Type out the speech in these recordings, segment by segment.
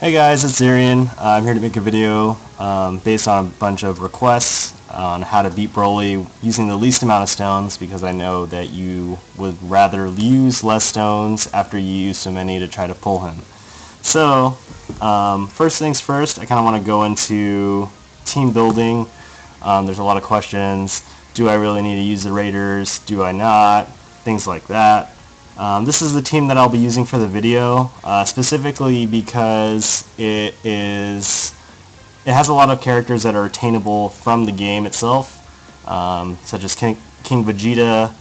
Hey guys, it's Zarian. I'm here to make a video based on a bunch of requests on how to beat Broly using the least amount of stones, because I know that you would rather use less stones after you use so many to try to pull him. So, first things first, I kind of want to go into team building. There's a lot of questions. Do I really need to use the Raiders? Do I not? Things like that. This is the team that I'll be using for the video, specifically because it has a lot of characters that are attainable from the game itself, such as King Vegeta,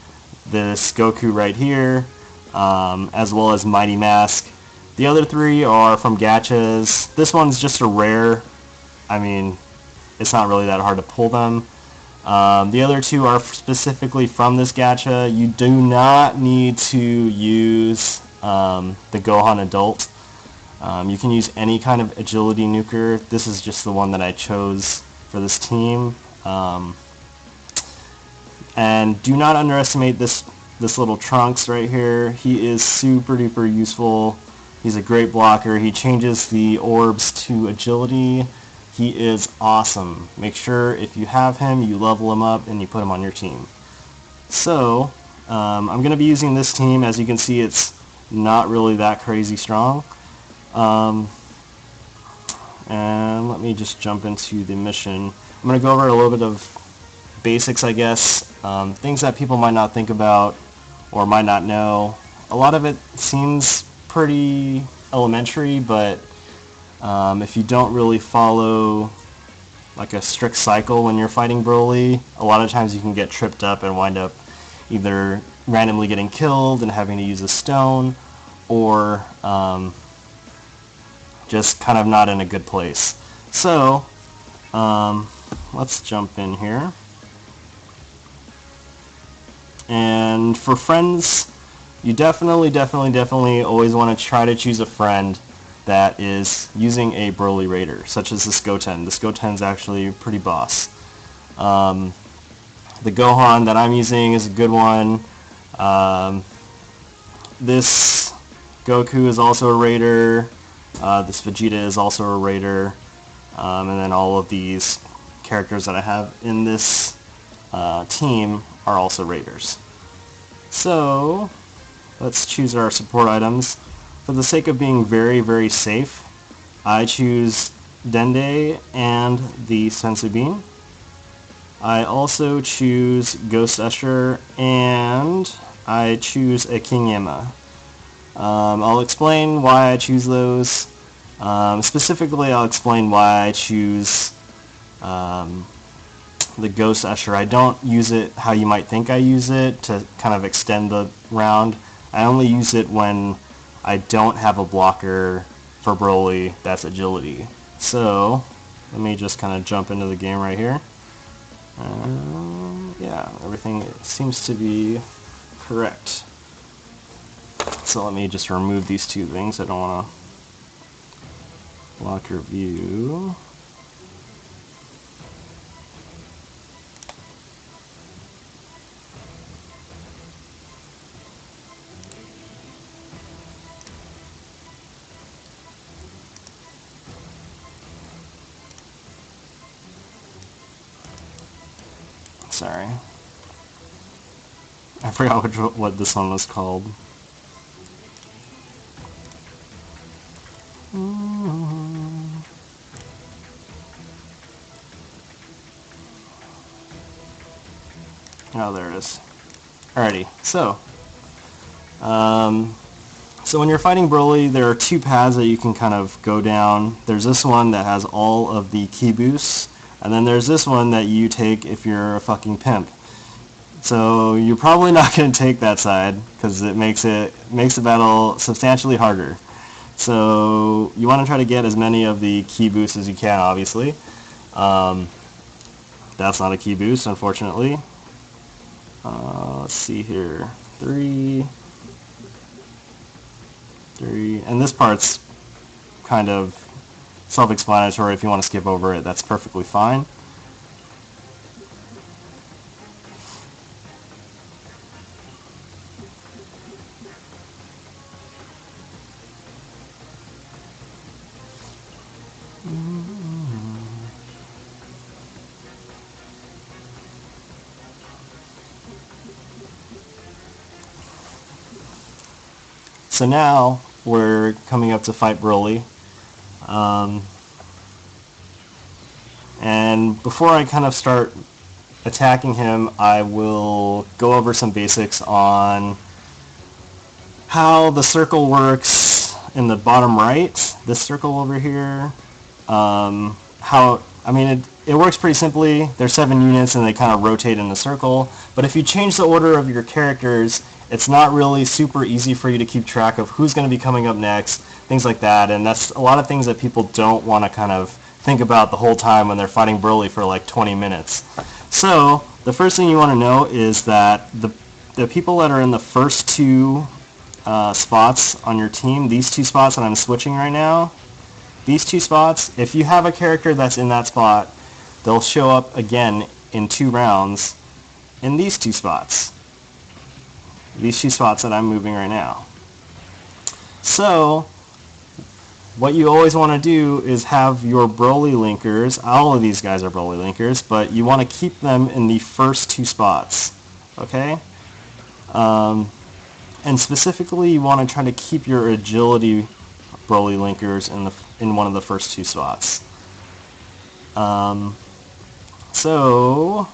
this Goku right here, as well as Mighty Mask. The other three are from gachas. This one's just a rare. I mean, it's not really that hard to pull them. The other two are specifically from this gacha. You do not need to use the Gohan Adult. You can use any kind of agility nuker. This is just the one that I chose for this team. And do not underestimate this little Trunks right here. He is super duper useful. He's a great blocker. He changes the orbs to agility. He is awesome. Make sure if you have him, you level him up and you put him on your team. So, I'm going to be using this team. As you can see, it's not really that crazy strong. And let me just jump into the mission. I'm going to go over a little bit of basics, I guess. Things that people might not think about or might not know. A lot of it seems pretty elementary, but if you don't really follow like a strict cycle when you're fighting Broly, a lot of times you can get tripped up and wind up either randomly getting killed and having to use a stone, or just kind of not in a good place. So, let's jump in here. And for friends, you definitely always want to try to choose a friend that is using a Broly Raider, such as this Goten. This Goten's actually pretty boss. The Gohan that I'm using is a good one. This Goku is also a Raider. This Vegeta is also a Raider. And then all of these characters that I have in this team are also Raiders. So, let's choose our support items. For the sake of being very safe, I choose Dende and the Senzu Bean. I also choose Ghost Usher, and I choose a King Yama. I'll explain why I choose those. Specifically, I'll explain why I choose the Ghost Usher. I don't use it how you might think I use it, to kind of extend the round. I only use it when I don't have a blocker for Broly that's agility. So, let me just kind of jump into the game right here. Yeah, everything seems to be correct. So let me just remove these two things. I don't want to block your view. Sorry. I forgot what this one was called. Oh, there it is. Alrighty, so when you're fighting Broly, there are two paths that you can kind of go down. There's this one that has all of the ki boosts, and then there's this one that you take if you're a fucking pimp. So you're probably not going to take that side, because it makes the battle substantially harder. So you want to try to get as many of the ki boosts as you can, obviously. That's not a ki boost, unfortunately. Let's see here. 3, and this part's kind of self-explanatory. If you want to skip over it, that's perfectly fine. So now we're coming up to fight Broly. And before I kind of start attacking him, I will go over some basics on how the circle works in the bottom right, this circle over here. It works pretty simply. There's 7 units and they kind of rotate in the circle. But if you change the order of your characters, it's not really super easy for you to keep track of who's going to be coming up next, things like that. And that's a lot of things that people don't want to kind of think about the whole time when they're fighting Broly for like 20 minutes. So the first thing you want to know is that the people that are in the first 2 spots on your team, these 2 spots that I'm switching right now, these 2 spots, if you have a character that's in that spot, they'll show up again in 2 rounds in these 2 spots. These 2 spots that I'm moving right now. So what you always want to do is have your Broly linkers, all of these guys are Broly linkers, but you want to keep them in the first 2 spots, okay? And specifically you want to try to keep your agility Broly linkers in one of the first 2 spots. So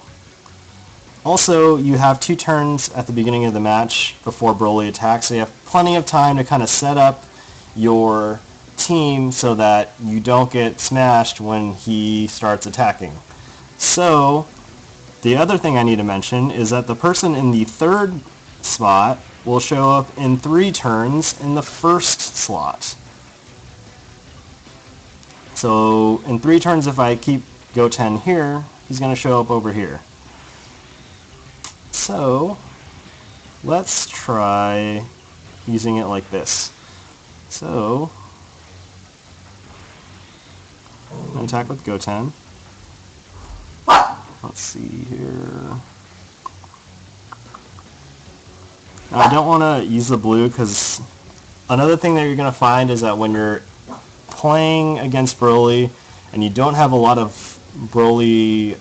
also you have 2 turns at the beginning of the match before Broly attacks, so you have plenty of time to kind of set up your team so that you don't get smashed when he starts attacking. So the other thing I need to mention is that the person in the 3rd spot will show up in 3 turns in the first slot. So in 3 turns, if I keep Goten here, he's going to show up over here. So let's try using it like this. So I'm going to attack with Goten. Let's see here. Now, I don't want to use the blue because another thing that you're going to find is that when you're playing against Broly and you don't have a lot of Broly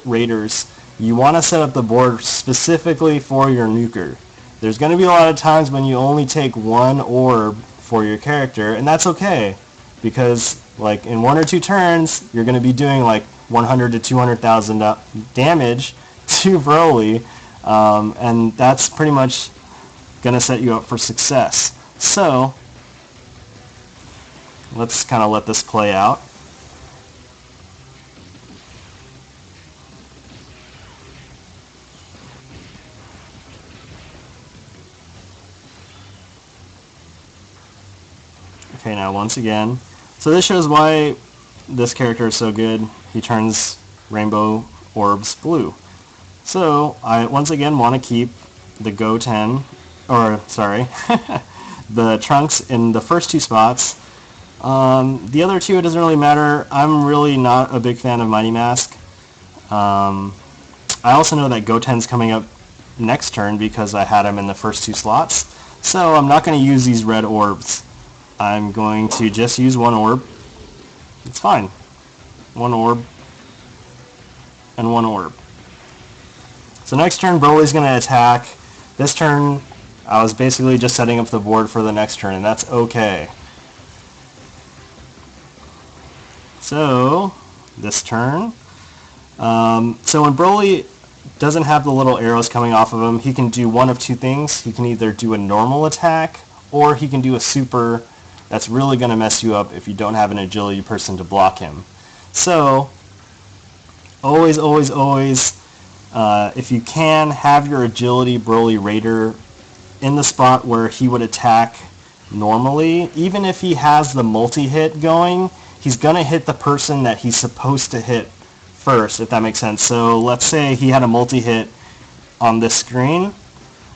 raiders, you want to set up the board specifically for your nuker. There's going to be a lot of times when you only take 1 orb for your character, and that's okay, because like in 1 or 2 turns you're going to be doing like 100 to 200,000 damage to Broly, and that's pretty much going to set you up for success. So let's kind of let this play out. Okay, now once again, so this shows why this character is so good. He turns rainbow orbs blue. So I once again want to keep the Goten, or sorry, the Trunks in the first 2 spots. The other 2, it doesn't really matter. I'm really not a big fan of Mighty Mask. I also know that Goten's coming up next turn because I had him in the first 2 slots. So I'm not going to use these red orbs. I'm going to just use 1 orb. It's fine. 1 orb and 1 orb. So next turn Broly's going to attack. This turn I was basically just setting up the board for the next turn, and that's okay. So this turn, so when Broly doesn't have the little arrows coming off of him, he can do one of 2 things. He can either do a normal attack, or he can do a super that's really going to mess you up if you don't have an agility person to block him. So always, always, always, if you can, have your agility Broly Raider in the spot where he would attack normally. Even if he has the multi-hit going, he's going to hit the person that he's supposed to hit first, if that makes sense. So let's say he had a multi-hit on this screen.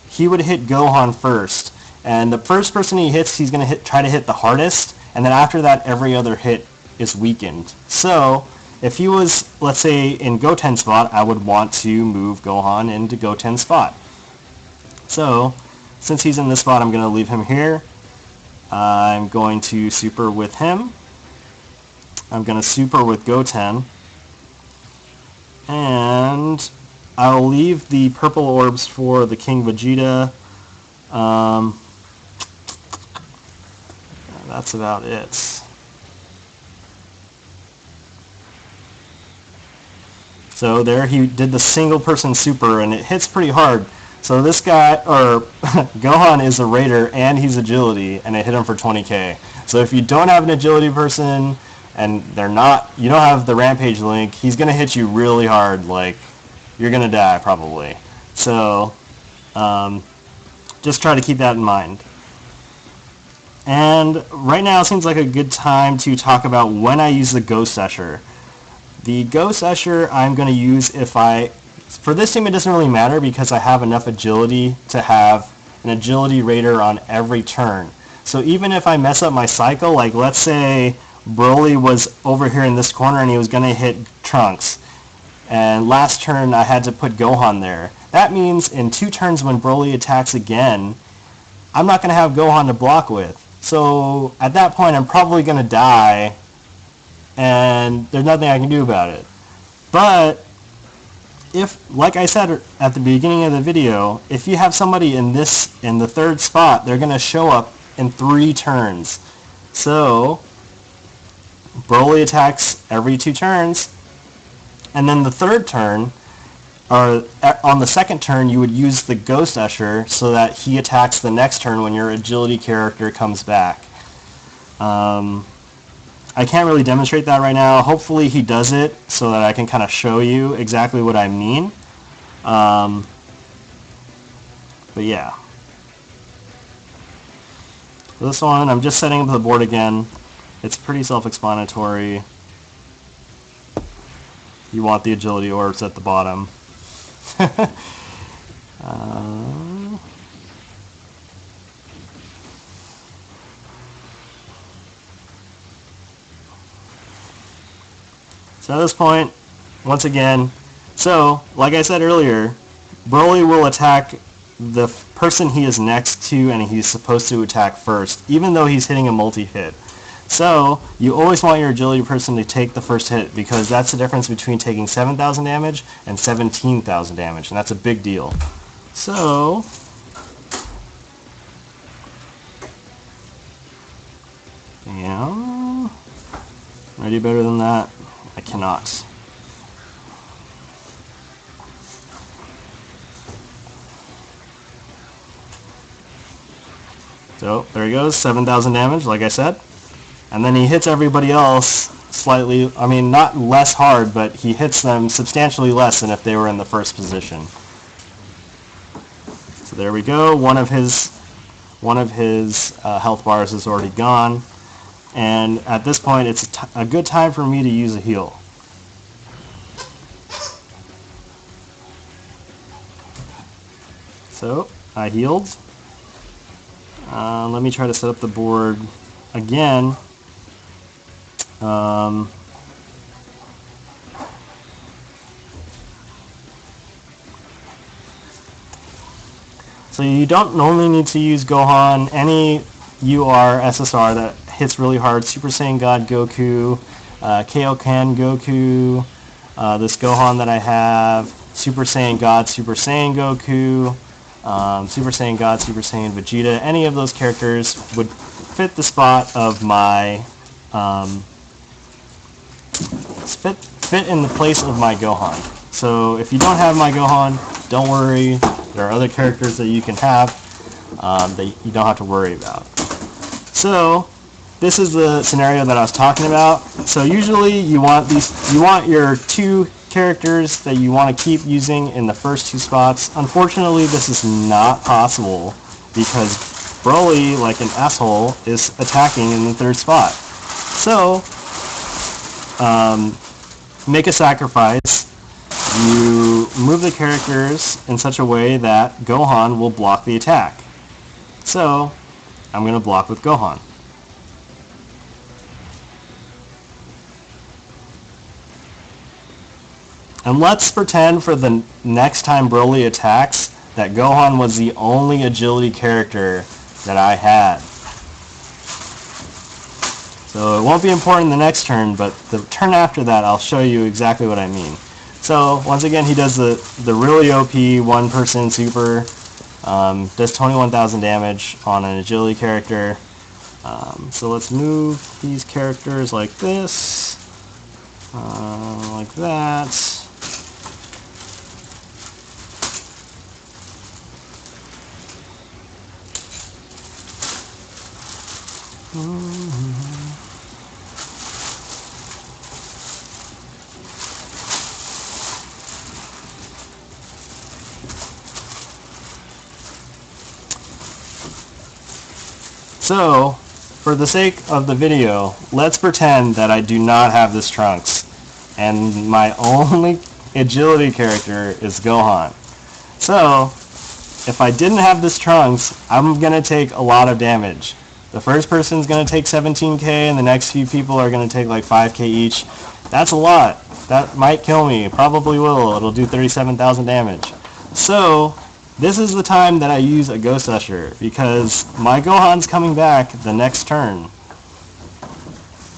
He would hit Gohan first. And the first person he hits, he's going to try to hit the hardest. And then after that, every other hit is weakened. So if he was, let's say, in Goten's spot, I would want to move Gohan into Goten's spot. So since he's in this spot, I'm going to leave him here. I'm going to super with him. I'm going to super with Goten. And I'll leave the purple orbs for the King Vegeta. That's about it. So there he did the single person super, and it hits pretty hard. So this guy, or Gohan, is a Raider and he's agility, and it hit him for 20k. So if you don't have an agility person and you don't have the Rampage link, he's gonna hit you really hard. Like, you're gonna die probably. So just try to keep that in mind. And right now seems like a good time to talk about when I use the Ghost Usher. The Ghost Usher I'm going to use for this team it doesn't really matter because I have enough agility to have an agility raider on every turn. So even if I mess up my cycle, like let's say Broly was over here in this corner and he was going to hit Trunks, and last turn I had to put Gohan there. That means in 2 turns when Broly attacks again, I'm not going to have Gohan to block with. So at that point I'm probably going to die, and there's nothing I can do about it. But if, like I said at the beginning of the video, if you have somebody in the 3rd spot, they're going to show up in 3 turns. So Broly attacks every 2 turns, and then the 3rd turn, or on the 2nd turn, you would use the Ghost Usher so that he attacks the next turn when your agility character comes back. I can't really demonstrate that right now. Hopefully he does it so that I can kind of show you exactly what I mean. But yeah. For this one, I'm just setting up the board again. It's pretty self-explanatory. You want the agility orbs at the bottom. So at this point, once again, so like I said earlier, Broly will attack the person he is next to and he's supposed to attack first, even though he's hitting a multi-hit. So you always want your agility person to take the first hit because that's the difference between taking 7,000 damage and 17,000 damage, and that's a big deal. So yeah, can I do better than that? I cannot. So there he goes, 7,000 damage, like I said. And then he hits everybody else slightly, I mean not less hard, but he hits them substantially less than if they were in the first position. So there we go, one of his health bars is already gone. And at this point it's a good time for me to use a heal. So I healed. Let me try to set up the board again. So you don't normally need to use Gohan. Any UR SSR that hits really hard, Super Saiyan God Goku, Kaioken Goku, this Gohan that I have, Super Saiyan God, Super Saiyan Goku, Super Saiyan God, Super Saiyan Vegeta, any of those characters would fit the spot of my, fit in the place of my Gohan. So if you don't have my Gohan, don't worry, there are other characters that you can have that you don't have to worry about. So this is the scenario that I was talking about. So usually you want your 2 characters that you want to keep using in the first 2 spots. Unfortunately, this is not possible because Broly, like an asshole, is attacking in the 3rd spot. So make a sacrifice. You move the characters in such a way that Gohan will block the attack. So I'm going to block with Gohan. And let's pretend for the next time Broly attacks that Gohan was the only agility character that I had. So it won't be important the next turn, but the turn after that I'll show you exactly what I mean. So once again, he does the really OP one-person super, does 21,000 damage on an agility character. So let's move these characters like this, like that. So, for the sake of the video, let's pretend that I do not have this Trunks, and my only agility character is Gohan. So, if I didn't have this Trunks, I'm going to take a lot of damage. The first person's going to take 17k, and the next few people are going to take like 5k each. That's a lot. That might kill me. Probably will. It'll do 37,000 damage. So, this is the time that I use a Ghost Usher, because my Gohan's coming back the next turn.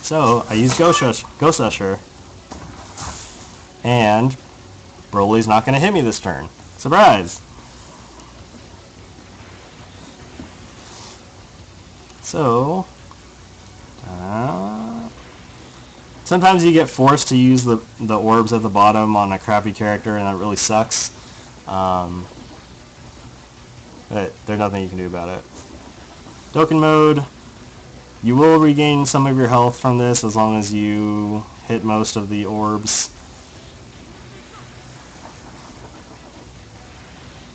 So, I use Ghost Usher, and Broly's not going to hit me this turn. Surprise! So, sometimes you get forced to use the orbs at the bottom on a crappy character, and that really sucks. But there's nothing you can do about it. Dokkan mode, you will regain some of your health from this as long as you hit most of the orbs.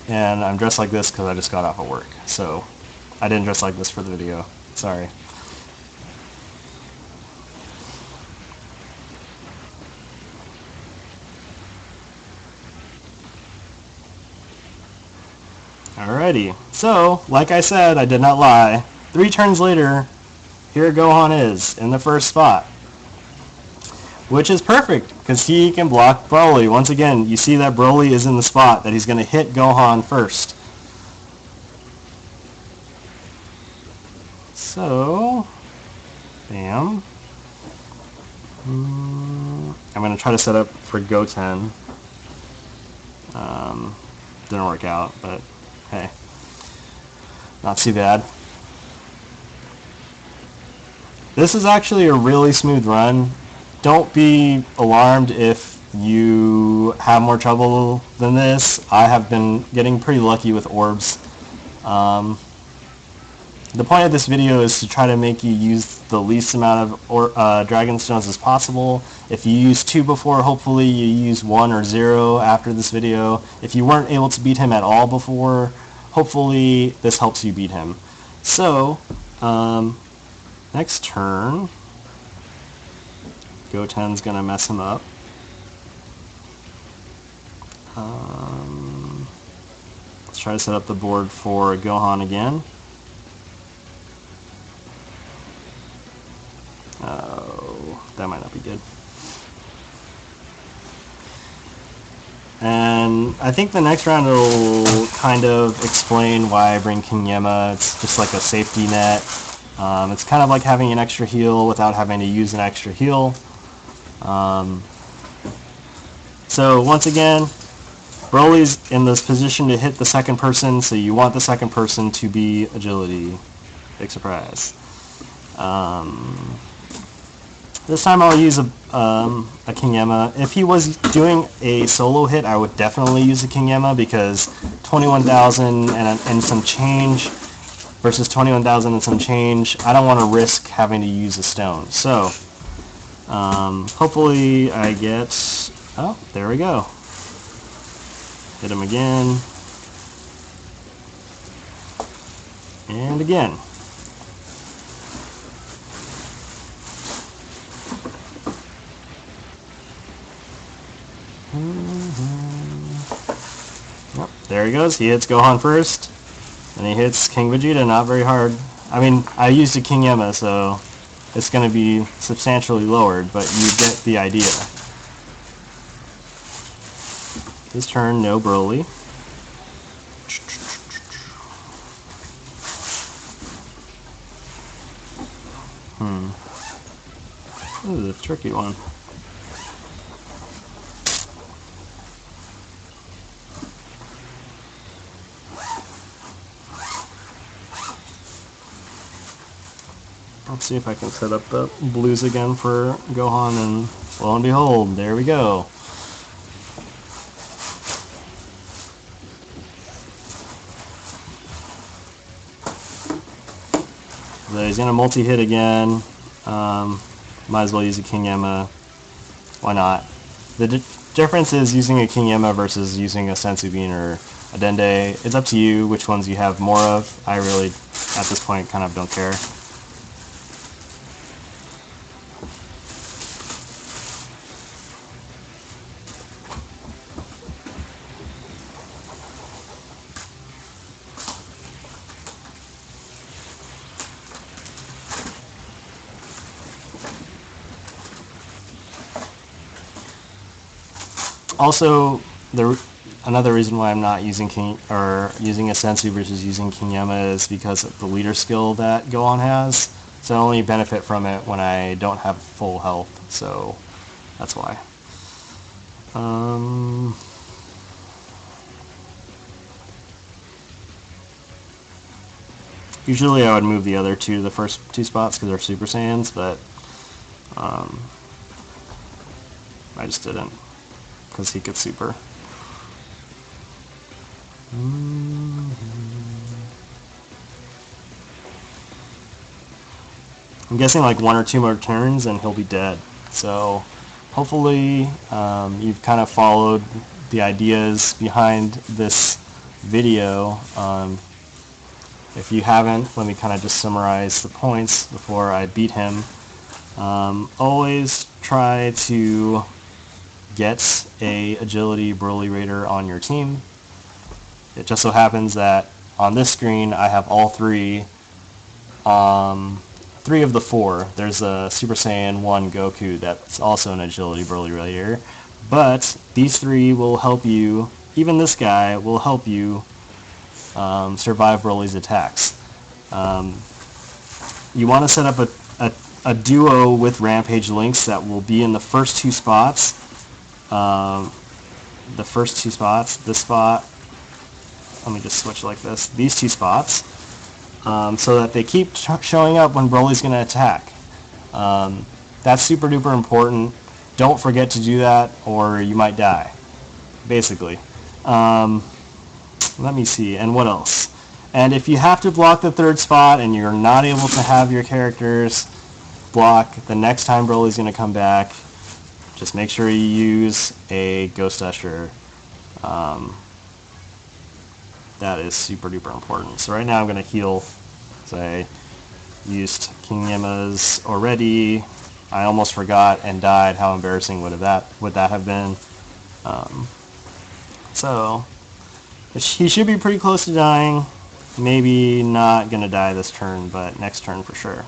And I'm dressed like this because I just got off of work, so I didn't dress like this for the video. Sorry. Alrighty, so, like I said, I did not lie. 3 turns later, here Gohan is, in the first spot. Which is perfect, because he can block Broly. Once again, you see that Broly is in the spot that he's going to hit Gohan first. So, bam. I'm going to try to set up for Goten. Didn't work out, but hey, not too bad. This is actually a really smooth run. Don't be alarmed if you have more trouble than this. I have been getting pretty lucky with orbs. The point of this video is to try to make you use the least amount of Dragon Stones as possible. If you used 2 before, hopefully you use 1 or 0 after this video. If you weren't able to beat him at all before, hopefully this helps you beat him. So, next turn, Goten's gonna mess him up. Let's try to set up the board for Gohan again. Oh, that might not be good. And I think the next round will kind of explain why I bring King Yemma. It's just like a safety net. It's kind of like having an extra heal without having to use an extra heal. So once again, Broly's in this position to hit the second person, so you want the second person to be agility. Big surprise. This time I'll use a King Yemma. If he was doing a solo hit, I would definitely use a King Yemma, because 21,000 and some change versus 21,000 and some change, I don't want to risk having to use a stone. So, hopefully I get... Oh, there we go. Hit him again. And again. Yep, there he goes. He hits Gohan first, and he hits King Vegeta. Not very hard. I mean, I used a King Yemma, so it's going to be substantially lowered, but you get the idea. This turn, no Broly. This is a tricky one. Let's see if I can set up the blues again for Gohan, and lo and behold, there we go. So he's going to multi-hit again. Might as well use a King Yama. Why not? The difference is using a King Yama versus using a Senzu Bean or a Dende. It's up to you which ones you have more of. I really, at this point, kind of don't care. Also, another reason why I'm not using using a Senzu versus using King Yama is because of the leader skill that Gohan has. So I only benefit from it when I don't have full health. So that's why. Usually I would move the other two to the first two spots because they're Super Saiyans, but I just didn't, because he could super. I'm guessing like 1 or 2 more turns and he'll be dead. So hopefully you've kind of followed the ideas behind this video. If you haven't, let me kind of just summarize the points before I beat him. Always try to get a Agility Broly Raider on your team. It just so happens that on this screen I have all three. 3 of the 4. There's a Super Saiyan 1 Goku that's also an Agility Broly Raider. But these 3 will help you, even this guy will help you survive Broly's attacks. You want to set up a duo with Rampage links that will be in the first 2 spots. The first 2 spots, this spot, let me just switch like this, these 2 spots, so that they keep showing up when Broly's going to attack. That's super duper important. Don't forget to do that or you might die, basically. Let me see, and what else? And if you have to block the 3rd spot and you're not able to have your characters block the next time Broly's going to come back, just make sure you use a Ghost Usher. That is super duper important. So right now I'm going to heal. So I used King Yama's already. I almost forgot and died. How embarrassing would that have been? So he should be pretty close to dying. Maybe not going to die this turn, but next turn for sure.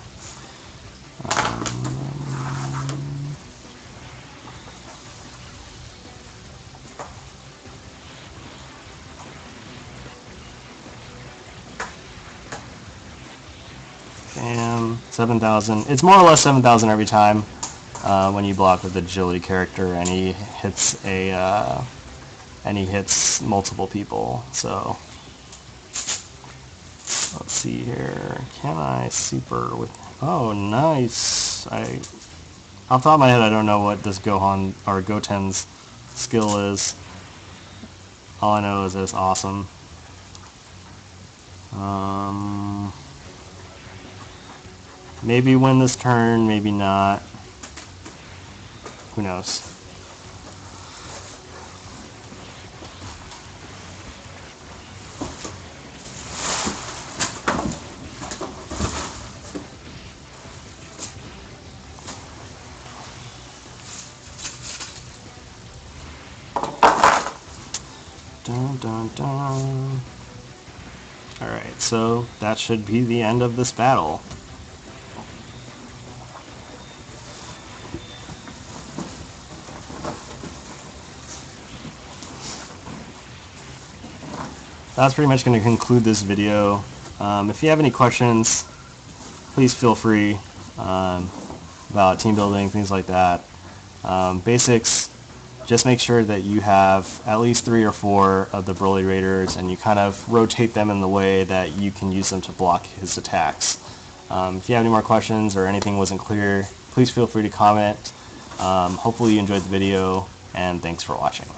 Bam, 7,000. It's more or less 7,000 every time when you block with the agility character, and he hits multiple people. So let's see here. Can I super with? Oh, nice. Off the top of my head, I don't know what this Gohan or Goten's skill is. All I know is it's awesome. Maybe win this turn, maybe not. Who knows? Dun, dun, dun. Alright, so that should be the end of this battle. That's pretty much going to conclude this video. If you have any questions, please feel free. But about team building, things like that. Basics, just make sure that you have at least 3 or 4 of the Broly Raiders, and you kind of rotate them in the way that you can use them to block his attacks. If you have any more questions or anything wasn't clear, please feel free to comment. Hopefully you enjoyed the video, and thanks for watching.